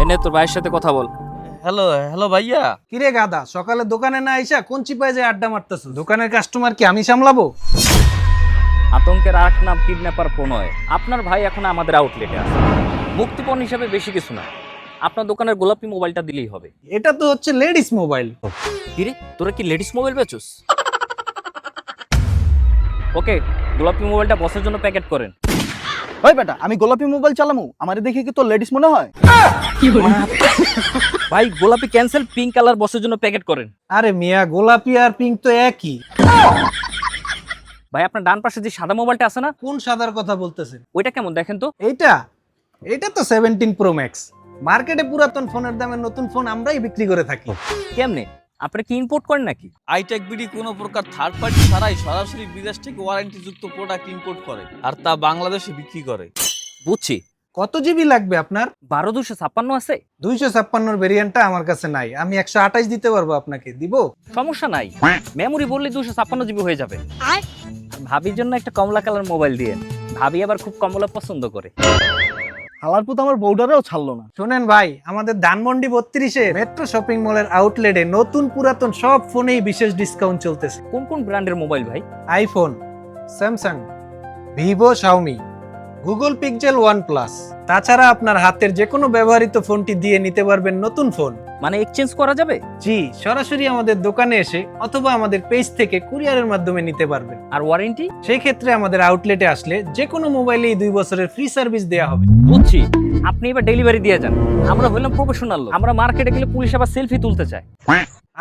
এনে তোর ভাইয়ের সাথে কথা বল। হ্যালো হ্যালো ভাইয়া। কিরে গাদা, সকালে দোকানে না আইসা কোন চিপায় যে আড্ডা মারতেছো? দোকানের কাস্টমার কি আমি সামলাবো? আতঙ্কের আরেক নাম কিডন্যাপার প্রণয়। আপনার ভাই এখন আমাদের আউটলেটে আছে, মুক্তিপণ হিসাবে বেশি কিছু না, আপনার দোকানের গোলাপি মোবাইলটা দিলেই হবে। এটা তো হচ্ছে লেডিস মোবাইল। কিরে, তোরা কি লেডিস মোবাইল বেচোস? ওকে, গোলাপি মোবাইলটা বসের জন্য প্যাকেট করেন। ওই বেটা, আমি গোলাপি মোবাইল চালামু, আমারে দেখে কি তোর লেডিস মনে হয়? ভাই গোলাপি ক্যান্সেল, পিঙ্ক কালার বসের জন্য প্যাকেট করেন। আরে মিয়া, গোলাপি আর পিঙ্ক তো একই। ভাই আপনার ডান পাশে যে সাদা মোবাইলটা আছে না, কোন সাদার কথা বলতেছেন? ওইটা কেমন দেখেন তো। এইটা এটা তো 17 প্রো ম্যাক্স। মার্কেটে পুরাতন ফোনের দামে নতুন ফোন আমরাই বিক্রি করে থাকি। কেমনে, আপনি কি ইম্পোর্ট করেন নাকি? আইটেক বিডি কোনো প্রকার থার্ড পার্টি ছাড়াই সরাসরি বিদেশ থেকে ওয়ারেন্টি যুক্ত প্রোডাক্ট ইম্পোর্ট করে আর তা বাংলাদেশে বিক্রি করে। বুঝছি। কত জিবি লাগবে আপনার? 12/256 আছে। 256 ভেরিয়েন্টটা আমার কাছে নাই, আমি 128 দিতে পারবো আপনাকে। দিব? সমস্যা নাই, মেমোরি বললে 256 জিবি হয়ে যাবে। ভাবির জন্য একটা কমলা কালার মোবাইল দিয়ে, ভাবি আবার খুব কমলা পছন্দ করে। হালার পুত আমার বউডারেও ছাড়লো না। শোনেন ভাই, আমাদের ধানমন্ডি 32-এ মেট্রো শপিং মলের আউটলেটে নতুন পুরাতন সব ফোনেই বিশেষ ডিসকাউন্ট চলতেছে। কোন কোন ব্র্যান্ডের মোবাইল ভাই? IPhone, Samsung, Vivo, Xiaomi, Google pixel, OnePlus. তাছাড়া আপনার হাতের যে কোনো ব্যবহৃত ফোনটি দিয়ে নিতে পারবেন নতুন ফোন। মানে এক্সচেঞ্জ করা যাবে? জি, সরাসরি আমাদের দোকানে এসে অথবা আমাদের পেজ থেকে কুরিয়ারের মাধ্যমে নিতে পারবেন। আর ওয়ারেন্টি? সেই ক্ষেত্রে আমাদের আউটলেটে আসলে যে কোনো মোবাইলেই 2 বছরের ফ্রি সার্ভিস দেওয়া হবে। বুঝছি, আপনি এবার ডেলিভারি দিয়ে যান। আমরা হইলাম প্রফেশনাল লোক, আমরা মার্কেটে গেলে পুলিশ আবার সেলফি তুলতে চায়।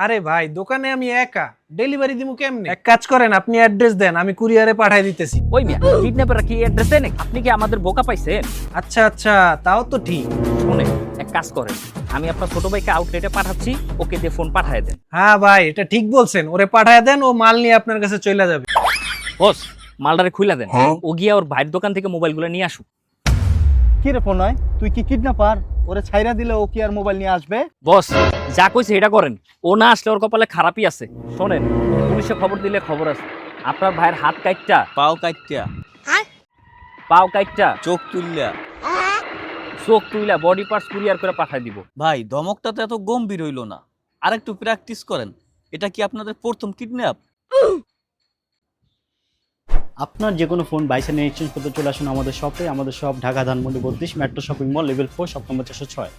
আরে ভাই, দোকানে আমি একা, ডেলিভারি দিমু কেমনে? এক কাজ করেন, আপনি অ্যাড্রেস দেন, আমি কুরিয়ারে পাঠিয়ে দিতেছি। ওই মিয়া, কিডন্যাপাররা কি অ্যাড্রেস দেয় নাকি? আপনি কি আমাদের বোকা পাইছেন? আচ্ছা আচ্ছা, তাও তো ঠিক। শুনে এক কাজ করেন, আমি আপনার ছোট ভাইকে আউটলেটে পাঠাচ্ছি, ওকে দিয়ে ফোন পাঠিয়ে দেন। হ্যাঁ ভাই, এটা ঠিক বলছেন, ওরে পাঠিয়ে দেন, ও মাল নিয়ে আপনার কাছে চলে যাবে। বস, মালটারে খুইলা দেন, ও গিয়া ওর ভাইয়ের দোকান থেকে মোবাইলগুলো নিয়ে আসুক। কি রে প্রণয়, তুই কি কিডন্যাপার? ওরে ছাইরা দিলে ও কি আর মোবাইল নিয়ে আসবে? বস, যা কইছে এটা করেন, ও না আসলে ওর কপালে খারাপই আছে। শোনেন, পুলিশে খবর দিলে খবর আছে, আপনার ভাইয়ের হাত কাটটা, পাও কাইট্যা, পাও কাটটা, চোখ তুললা। চোখ তুইলা বডি পার্টস কুরিয়ার করে পাঠাই দিব। ভাই ধমকটা তো এত গম্ভীর হইল না, আরেকটু প্র্যাকটিস করেন। এটা কি আপনাদের প্রথম কিডন্যাপ? আপনার যে কোনো ফোন বাইসে নিয়ে এক্সচেঞ্জ করতে চলে আসুন আমাদের শপে। আমাদের shop Dhaka Dhanmondi 32 metro shopping mall, level 4, shop number 406।